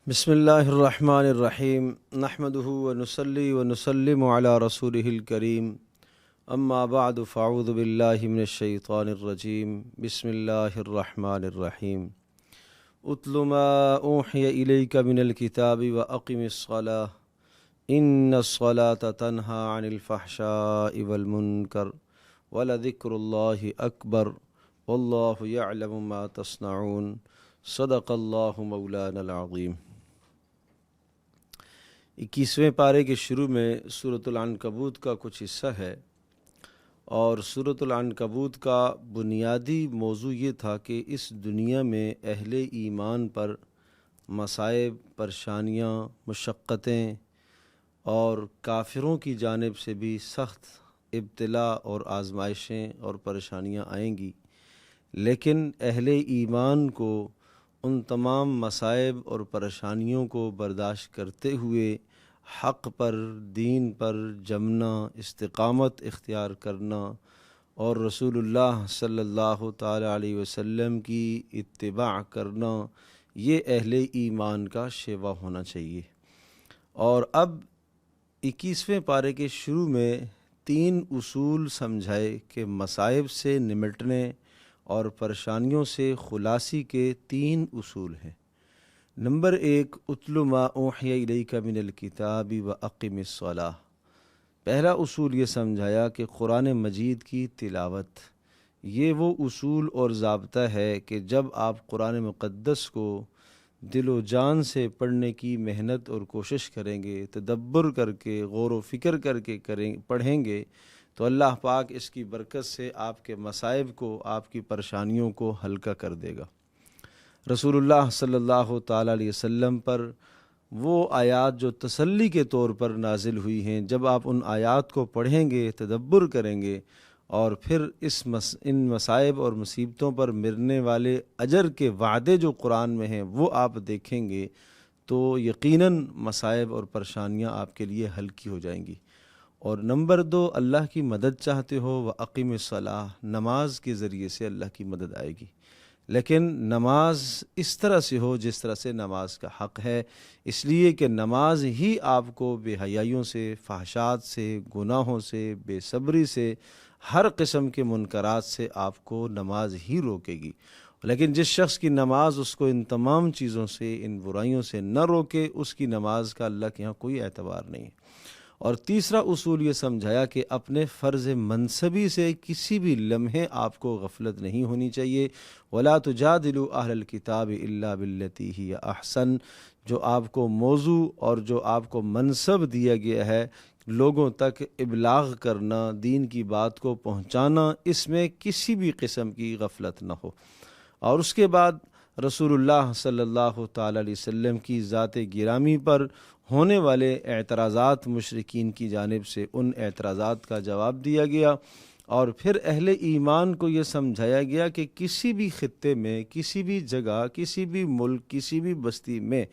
بسم اللہ الرحمن الرحیم نحمدہ ونصلی ونسلم علی رسولہ الکریم اما بعد فاعوذ باللہ من الشیطان الرجیم بسم اللہ الرحمن الرحیم اتل ما اوحی الیک من الکتاب واقم الصلاۃ ان الصلاۃ تنہی عن الفحشاء والمنکر ولذکر اللہ اکبر واللہ یعلم ما تصنعون صدق اللہ مولانا العظیم۔ 21ویں پارے کے شروع میں سورۃ العنکبوت کا کچھ حصہ ہے، اور سورۃ العنکبوت کا بنیادی موضوع یہ تھا کہ اس دنیا میں اہل ایمان پر مصائب، پریشانیاں، مشقتیں اور کافروں کی جانب سے بھی سخت ابتلا اور آزمائشیں اور پریشانیاں آئیں گی، لیکن اہل ایمان کو ان تمام مصائب اور پریشانیوں کو برداشت کرتے ہوئے حق پر، دین پر جمنا، استقامت اختیار کرنا اور رسول اللہ صلی اللہ تعالی علیہ وسلم کی اتباع کرنا، یہ اہل ایمان کا شیوا ہونا چاہیے۔ اور اب 21ویں پارے کے شروع میں 3 اصول سمجھائے کہ مصائب سے نمٹنے اور پریشانیوں سے خلاصی کے 3 اصول ہیں۔ نمبر 1، اتل ما اوحی الیک من الکتاب واقم الصلاۃ۔ پہلا اصول یہ سمجھایا کہ قرآن مجید کی تلاوت، یہ وہ اصول اور ضابطہ ہے کہ جب آپ قرآن مقدس کو دل و جان سے پڑھنے کی محنت اور کوشش کریں گے، تدبر کر کے، غور و فکر کر کے پڑھیں گے، تو اللہ پاک اس کی برکت سے آپ کے مصائب کو، آپ کی پریشانیوں کو ہلکا کر دے گا۔ رسول اللہ صلی اللہ تعالیٰ علیہ وسلم پر وہ آیات جو تسلی کے طور پر نازل ہوئی ہیں، جب آپ ان آیات کو پڑھیں گے، تدبر کریں گے، اور پھر ان مصائب اور مصیبتوں پر ملنے والے اجر کے وعدے جو قرآن میں ہیں وہ آپ دیکھیں گے، تو یقیناً مصائب اور پریشانیاں آپ کے لیے ہلکی ہو جائیں گی۔ اور نمبر 2، اللہ کی مدد چاہتے ہو، واقم الصلاۃ، نماز کے ذریعے سے اللہ کی مدد آئے گی، لیکن نماز اس طرح سے ہو جس طرح سے نماز کا حق ہے، اس لیے کہ نماز ہی آپ کو بے حیائیوں سے، فحشات سے، گناہوں سے، بے صبری سے، ہر قسم کے منکرات سے آپ کو نماز ہی روکے گی۔ لیکن جس شخص کی نماز اس کو ان تمام چیزوں سے، ان برائیوں سے نہ روکے، اس کی نماز کا اللہ کے ہاں کوئی اعتبار نہیں ہے۔ اور تیسرا اصول یہ سمجھایا کہ اپنے فرض منصبی سے کسی بھی لمحے آپ کو غفلت نہیں ہونی چاہیے۔ وَلَا تُجَادِلُوا أَهْلَ الْكِتَابِ إِلَّا بِالَّتِي هِيَ أَحْسَنُ، جو آپ کو موضوع اور جو آپ کو منصب دیا گیا ہے، لوگوں تک ابلاغ کرنا، دین کی بات کو پہنچانا، اس میں کسی بھی قسم کی غفلت نہ ہو۔ اور اس کے بعد رسول اللہ صلی اللہ تعالی علیہ وسلم کی ذات گرامی پر ہونے والے اعتراضات مشرکین کی جانب سے، ان اعتراضات کا جواب دیا گیا، اور پھر اہل ایمان کو یہ سمجھایا گیا کہ کسی بھی خطے میں، کسی بھی جگہ، کسی بھی ملک، کسی بھی بستی میں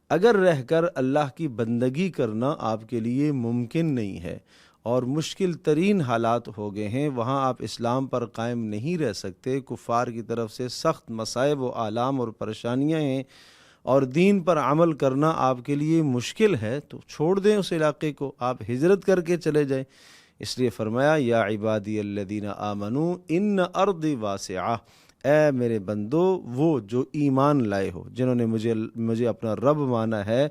اگر رہ کر اللہ کی بندگی کرنا آپ کے لیے ممکن نہیں ہے اور مشکل ترین حالات ہو گئے ہیں، وہاں آپ اسلام پر قائم نہیں رہ سکتے، کفار کی طرف سے سخت مصائب و آلام اور پریشانیاں ہیں، اور دین پر عمل کرنا آپ کے لیے مشکل ہے، تو چھوڑ دیں اس علاقے کو، آپ ہجرت کر کے چلے جائیں۔ اس لیے فرمایا یا عبادی الذین آمنوا ان ارضی واسعہ، اے میرے بندو، وہ جو ایمان لائے ہو، جنہوں نے مجھے اپنا رب مانا ہے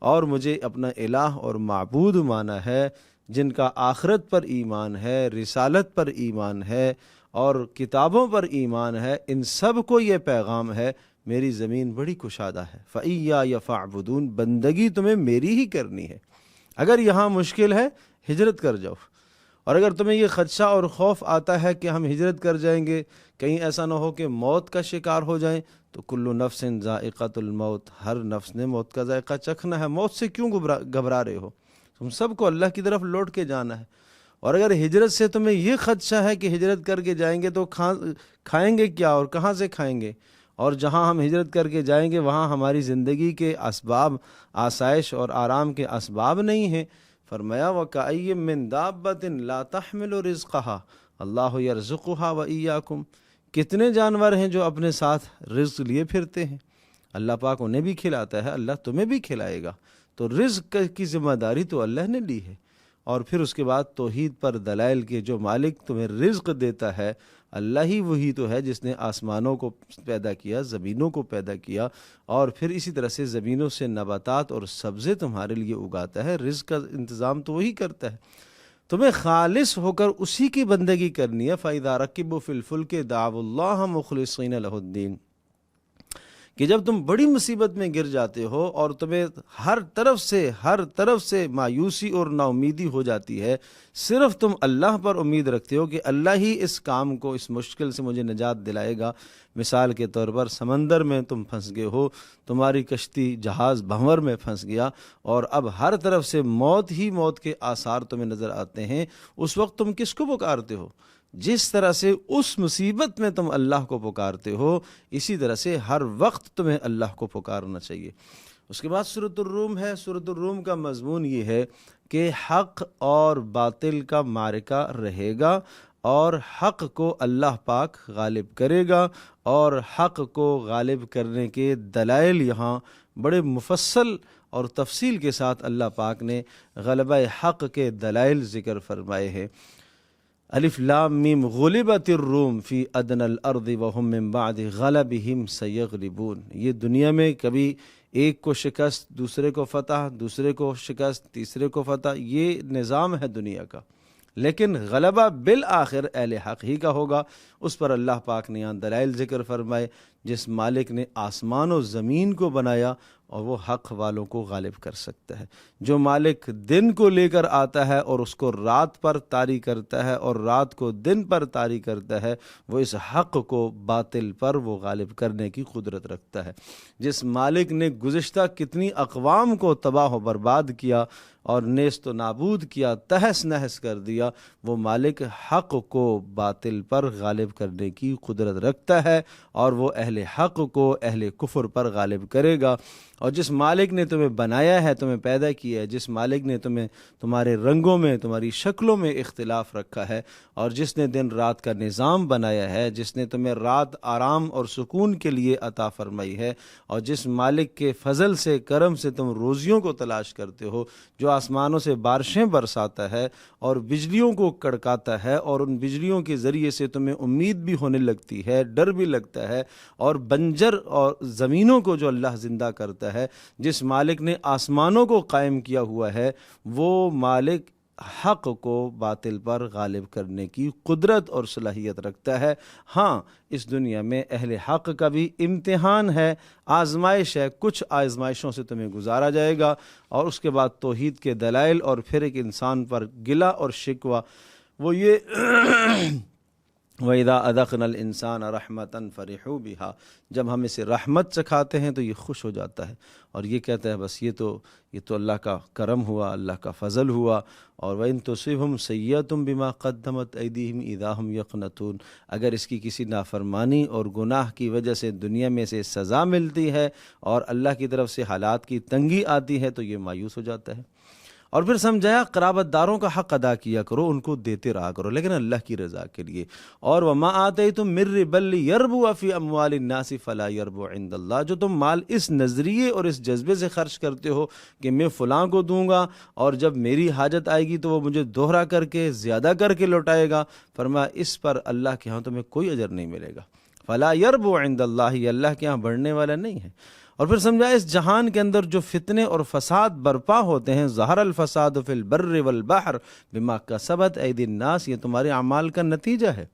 اور مجھے اپنا الہ اور معبود مانا ہے، جن کا آخرت پر ایمان ہے، رسالت پر ایمان ہے اور کتابوں پر ایمان ہے، ان سب کو یہ پیغام ہے میری زمین بڑی کشادہ ہے، فَإِيَّايَ فَاعْبُدُونِ، بندگی تمہیں میری ہی کرنی ہے۔ اگر یہاں مشکل ہے، ہجرت کر جاؤ، اور اگر تمہیں یہ خدشہ اور خوف آتا ہے کہ ہم ہجرت کر جائیں گے، کہیں ایسا نہ ہو کہ موت کا شکار ہو جائیں، تو کل نفس ذائقۃ الموت، ہر نفس نے موت کا ذائقہ چکھنا ہے، موت سے کیوں گھبرا رہے ہو؟ تم سب کو اللہ کی طرف لوٹ کے جانا ہے۔ اور اگر ہجرت سے تمہیں یہ خدشہ ہے کہ ہجرت کر کے جائیں گے تو کھائیں گے کیا اور کہاں سے کھائیں گے، اور جہاں ہم ہجرت کر کے جائیں گے وہاں ہماری زندگی کے اسباب، آسائش اور آرام کے اسباب نہیں ہیں، فرمایا وَكَأَيٍّ مِّن دَابَّةٍ لَا تَحْمِلُ رِزْقَهَا اللَّهُ يَرْزُقُهَا وَإِيَّاكُمْ، کتنے جانور ہیں جو اپنے ساتھ رزق لیے پھرتے ہیں، اللہ پاک انہیں بھی کھلاتا ہے، اللہ تمہیں بھی کھلائے گا۔ تو رزق کی ذمہ داری تو اللہ نے لی ہے۔ اور پھر اس کے بعد توحید پر دلائل کے جو مالک تمہیں رزق دیتا ہے اللہ ہی وہی تو ہے جس نے آسمانوں کو پیدا کیا، زمینوں کو پیدا کیا، اور پھر اسی طرح سے زمینوں سے نباتات اور سبزے تمہارے لیے اگاتا ہے۔ رزق کا انتظام تو وہی کرتا ہے، تمہیں خالص ہو کر اسی کی بندگی کرنی ہے۔ فَإِذَا رَكِبُوا فِي الْفُلْكِ دَعَوُا اللَّهَ مُخْلِصِينَ لَهُ الدِّينَ، کہ جب تم بڑی مصیبت میں گر جاتے ہو اور تمہیں ہر طرف سے مایوسی اور نا امیدی ہو جاتی ہے، صرف تم اللہ پر امید رکھتے ہو کہ اللہ ہی اس کام کو، اس مشکل سے مجھے نجات دلائے گا۔ مثال کے طور پر سمندر میں تم پھنس گئے ہو، تمہاری کشتی جہاز بھنور میں پھنس گیا اور اب ہر طرف سے موت ہی موت کے آثار تمہیں نظر آتے ہیں، اس وقت تم کس کو پکارتے ہو؟ جس طرح سے اس مصیبت میں تم اللہ کو پکارتے ہو، اسی طرح سے ہر وقت تمہیں اللہ کو پکارنا چاہیے۔ اس کے بعد سورۃ الروم ہے۔ سورۃ الروم کا مضمون یہ ہے کہ حق اور باطل کا معرکہ رہے گا اور حق کو اللہ پاک غالب کرے گا، اور حق کو غالب کرنے کے دلائل یہاں بڑے مفصل اور تفصیل کے ساتھ اللہ پاک نے غلبہ حق کے دلائل ذکر فرمائے ہیں۔ الف لام میم غلبت الروم فی ادنی الارض وهم من بعد غلبهم سیغلبون۔ یہ دنیا میں کبھی ایک کو شکست، دوسرے کو فتح، دوسرے کو شکست، تیسرے کو فتح، یہ نظام ہے دنیا کا، لیکن غلبہ بالآخر اہل حق ہی کا ہوگا۔ اس پر اللہ پاک نے یہاں دلائل ذکر فرمائے، جس مالک نے آسمان و زمین کو بنایا اور وہ حق والوں کو غالب کر سکتا ہے۔ جو مالک دن کو لے کر آتا ہے اور اس کو رات پر طاری کرتا ہے اور رات کو دن پر طاری کرتا ہے، وہ اس حق کو باطل پر وہ غالب کرنے کی قدرت رکھتا ہے۔ جس مالک نے گزشتہ کتنی اقوام کو تباہ و برباد کیا اور نیست و نابود کیا، تہس نہس کر دیا، وہ مالک حق کو باطل پر غالب کرنے کی قدرت رکھتا ہے، اور وہ اہل حق کو اہل کفر پر غالب کرے گا۔ اور جس مالک نے تمہیں بنایا ہے، تمہیں پیدا کیا ہے، جس مالک نے تمہیں تمہارے رنگوں میں، تمہاری شکلوں میں اختلاف رکھا ہے، اور جس نے دن رات کا نظام بنایا ہے، جس نے تمہیں رات آرام اور سکون کے لیے عطا فرمائی ہے، اور جس مالک کے فضل سے، کرم سے تم روزیوں کو تلاش کرتے ہو، جو آسمانوں سے بارشیں برساتا ہے اور بجلیوں کو کڑکاتا ہے، اور ان بجلیوں کے ذریعے سے تمہیں امید بھی ہونے لگتی ہے، ڈر بھی لگتا ہے، اور بنجر اور زمینوں کو جو اللہ زندہ کرتا ہے، جس مالک نے آسمانوں کو قائم کیا ہوا ہے، وہ مالک حق کو باطل پر غالب کرنے کی قدرت اور صلاحیت رکھتا ہے۔ ہاں، اس دنیا میں اہل حق کا بھی امتحان ہے، آزمائش ہے، کچھ آزمائشوں سے تمہیں گزارا جائے گا، اور اس کے بعد توحید کے دلائل، اور پھر ایک انسان پر گلہ اور شکوہ، وہ یہ وَإِذَا أَذَقْنَا الْإِنسَانَ رَحْمَةً فَرِحُوا بِهَا، جب ہم اسے رحمت چکھاتے ہیں تو یہ خوش ہو جاتا ہے اور یہ کہتا ہے بس یہ تو اللہ کا کرم ہوا، اللہ کا فضل ہوا۔ اور وَإِن تُصِبْهُمْ سَيِّئَةٌ بِمَا قَدَّمَتْ أَيْدِيهِمْ إِذَا هُمْ يَقْنَطُونَ، اگر اس کی کسی نافرمانی اور گناہ کی وجہ سے دنیا میں سے سزا ملتی ہے اور اللہ کی طرف سے حالات کی تنگی آتی ہے تو یہ مایوس ہو جاتا ہے۔ اور پھر سمجھایا قرابت داروں کا حق ادا کیا کرو، ان کو دیتے رہا کرو، لیکن اللہ کی رضا کے لیے۔ اور وَمَا آتَيْتُم مِّن رِّبًا لِّيَرْبُوَ فِي أَمْوَالِ النَّاسِ فَلَا يَرْبُو عِندَ اللَّهِ، جو تم مال اس نظریے اور اس جذبے سے خرچ کرتے ہو کہ میں فلاں کو دوں گا اور جب میری حاجت آئے گی تو وہ مجھے دوہرا کر کے، زیادہ کر کے لوٹائے گا، فرمایا اس پر اللہ کے ہاں تمہیں کوئی اجر نہیں ملے گا۔ فَلَا يَرْبُو عِندَ اللَّهِ، یہ اللہ کے ہاں بڑھنے والا نہیں ہے۔ اور پھر سمجھا اس جہان کے اندر جو فتنے اور فساد برپا ہوتے ہیں، ظہر الفساد فی البر والبحر بما کسبت ایدی الناس، یہ تمہارے اعمال کا نتیجہ ہے،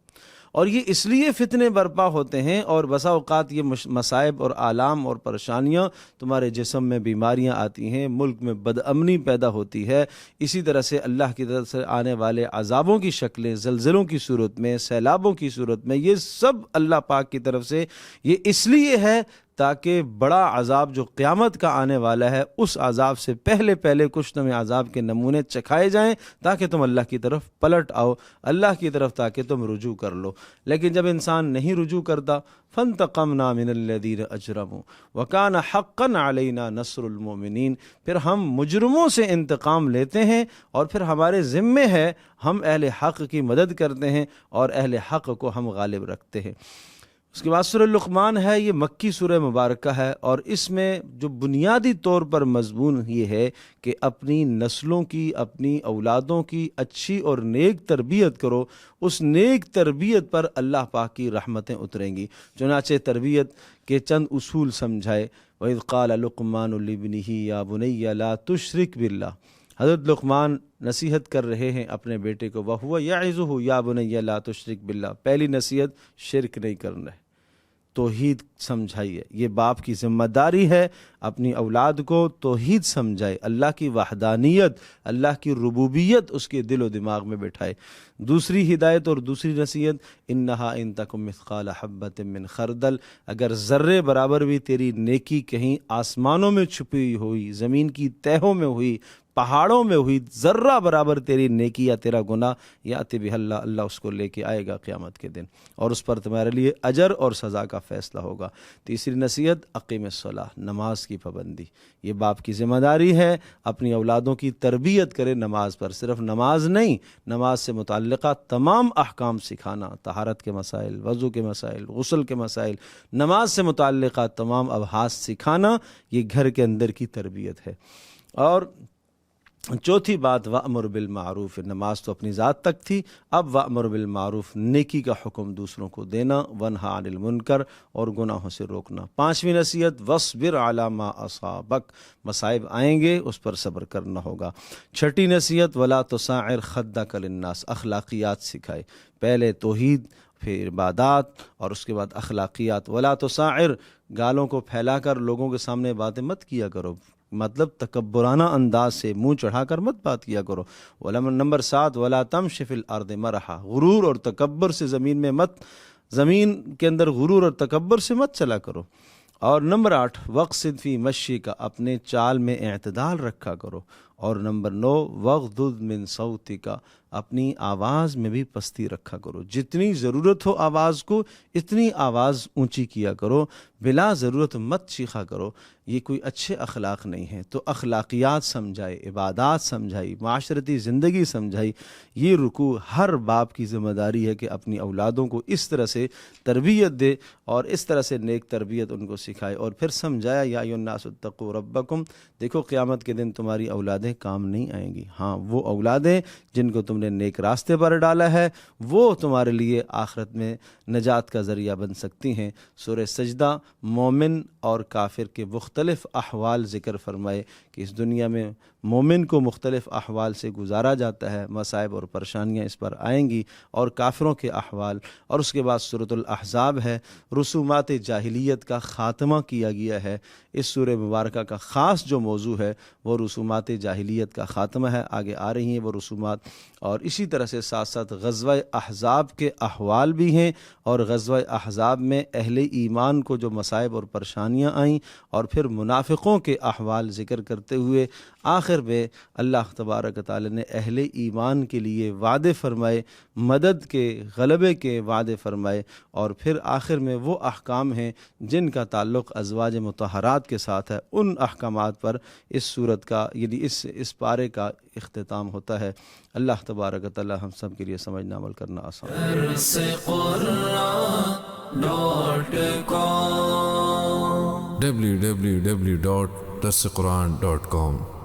اور یہ اس لیے فتنے برپا ہوتے ہیں، اور بسا اوقات یہ مصائب اور آلام اور پریشانیاں، تمہارے جسم میں بیماریاں آتی ہیں، ملک میں بدامنی پیدا ہوتی ہے، اسی طرح سے اللہ کی طرف سے آنے والے عذابوں کی شکلیں، زلزلوں کی صورت میں، سیلابوں کی صورت میں، یہ سب اللہ پاک کی طرف سے، یہ اس لیے ہے تاکہ بڑا عذاب جو قیامت کا آنے والا ہے، اس عذاب سے پہلے کچھ تمہیں عذاب کے نمونے چکھائے جائیں تاکہ تم اللہ کی طرف پلٹ آؤ، اللہ کی طرف تاکہ تم رجوع کر لو۔ لیکن جب انسان نہیں رجوع کرتا، فَانْتَقَمْنَا مِنَ الَّذِينَ أَجْرَمُوا وَكَانَ حَقًّا عَلَيْنَا نَصْرُ الْمُؤْمِنِينَ، پھر ہم مجرموں سے انتقام لیتے ہیں اور پھر ہمارے ذمے ہے ہم اہل حق کی مدد کرتے ہیں اور اہل حق کو ہم غالب رکھتے ہیں۔ اس کے بعد سورہ لقمان ہے، یہ مکی سورہ مبارکہ ہے، اور اس میں جو بنیادی طور پر مضمون یہ ہے کہ اپنی نسلوں کی، اپنی اولادوں کی اچھی اور نیک تربیت کرو، اس نیک تربیت پر اللہ پاک کی رحمتیں اتریں گی۔ چنانچہ تربیت کے چند اصول سمجھائے۔ وَإِذْ قَالَ لُقْمَانُ لِابْنِهِ يَا بُنَيَّ لَا تُشْرِكْ بِاللَّهِ، حضرت لقمان نصیحت کر رہے ہیں اپنے بیٹے کو، وَهُوَ يَعِظُهُ يَا بُنَيَّ لَا تُشْرِكْ بِاللَّهِ، پہلی نصیحت شرک نہیں کرنا ہے، توحید سمجھائیے۔ یہ باپ کی ذمہ داری ہے، اپنی اولاد کو توحید سمجھائے، اللہ کی وحدانیت، اللہ کی ربوبیت اس کے دل و دماغ میں بٹھائے۔ دوسری ہدایت اور دوسری نصیحت، انہا ان تکم مثقال حبۃ من خردل، اگر ذرے برابر بھی تیری نیکی کہیں آسمانوں میں چھپی ہوئی، زمین کی تہوں میں ہوئی، پہاڑوں میں ہوئی، ذرہ برابر تیری نیکی یا تیرا گناہ، یاتی بہ اللہ، اللہ اس کو لے کے آئے گا قیامت کے دن، اور اس پر تمہارے لیے اجر اور سزا کا فیصلہ ہوگا۔ تیسری نصیحت، اقیم الصلاۃ، نماز کی پابندی۔ یہ باپ کی ذمہ داری ہے، اپنی اولادوں کی تربیت کرے نماز پر، صرف نماز نہیں، نماز سے متعلقہ تمام احکام سکھانا، طہارت کے مسائل، وضو کے مسائل، غسل کے مسائل، نماز سے متعلقہ تمام ابحاث سکھانا، یہ گھر کے اندر کی تربیت ہے۔ اور چوتھی بات، وَأْمُرْ بِالْمَعْرُوفِ، نماز تو اپنی ذات تک تھی، اب وَأْمُرْ بِالْمَعْرُوف، نیکی کا حکم دوسروں کو دینا، وَانْہَا عَنِ الْمُنْکَر، اور گناہوں سے روکنا۔ پانچویں نصیحت، وَاصْبِرْ عَلَىٰ مَا أَصَابَكَ، مصائب آئیں گے اس پر صبر کرنا ہوگا۔ چھٹی نصیحت، وَلَا تُصَعِّرْ خَدَّكَ لِلنَّاسِ، اخلاقیات سکھائے، پہلے توحید، پھر عبادات، اور اس کے بعد اخلاقیات۔ وَلَا تُصَعِّرْ، گالوں کو پھیلا کر لوگوں کے سامنے باتیں مت کیا کرو، مطلب تکبرانہ انداز سے منہ چڑھا کر مت بات کیا کرو۔ نمبر 7، وَلَا تَمْشِ فِي الْأَرْضِ مَرَحًا، غرور اور تکبر سے زمین کے اندر غرور اور تکبر سے مت چلا کرو۔ اور نمبر 8، وَاقْصِدْ فِي مَشْيِكَ، اپنے چال میں اعتدال رکھا کرو۔ اور نمبر 9، وَاغْضُضْ مِنْ صَوْتِكَ، اپنی آواز میں بھی پستی رکھا کرو، جتنی ضرورت ہو آواز کو اتنی آواز اونچی کیا کرو، بلا ضرورت مت چیخا کرو، یہ کوئی اچھے اخلاق نہیں ہیں۔ تو اخلاقیات سمجھائی، عبادات سمجھائی، معاشرتی زندگی سمجھائی۔ یہ رکوع ہر باپ کی ذمہ داری ہے کہ اپنی اولادوں کو اس طرح سے تربیت دے اور اس طرح سے نیک تربیت ان کو سکھائے، اور پھر سمجھایا، یا ایھا الناس اتقوا ربکم، دیکھو قیامت کے دن تمہاری اولادیں کام نہیں آئیں گی، ہاں وہ اولادیں جن کو تم نے نیک راستے پر ڈالا ہے وہ تمہارے لیے آخرت میں نجات کا ذریعہ بن سکتی ہیں۔ سورہ سجدہ مومن اور کافر کے مختلف احوال ذکر فرمائے کہ اس دنیا میں مومن کو مختلف احوال سے گزارا جاتا ہے، مصائب اور پریشانیاں اس پر آئیں گی، اور کافروں کے احوال۔ اور اس کے بعد سورۃ الاحزاب ہے، رسومات جاہلیت کا خاتمہ کیا گیا ہے۔ اس سورہ مبارکہ کا خاص جو موضوع ہے وہ رسومات جاہلیت کا خاتمہ ہے، آگے آ رہی ہیں وہ رسومات۔ اور اسی طرح سے ساتھ ساتھ غزوہ احزاب کے احوال بھی ہیں، اور غزوہ احزاب میں اہل ایمان کو جو مصائب اور پریشانیاں آئیں، اور پھر منافقوں کے احوال ذکر کرتے ہوئے آخر میں اللہ تبارک و تعالی نے اہل ایمان کے لیے وعدے فرمائے، مدد کے، غلبے کے وعدے فرمائے، اور پھر آخر میں وہ احکام ہیں جن کا تعلق ازواج مطہرات کے ساتھ ہے، ان احکامات پر اس صورت کا، یعنی اس پارے کا اختتام ہوتا ہے۔ اللہ تبارک و تعالی ہم سب کے لیے سمجھنا عمل کرنا آسان۔ www.darsequran.com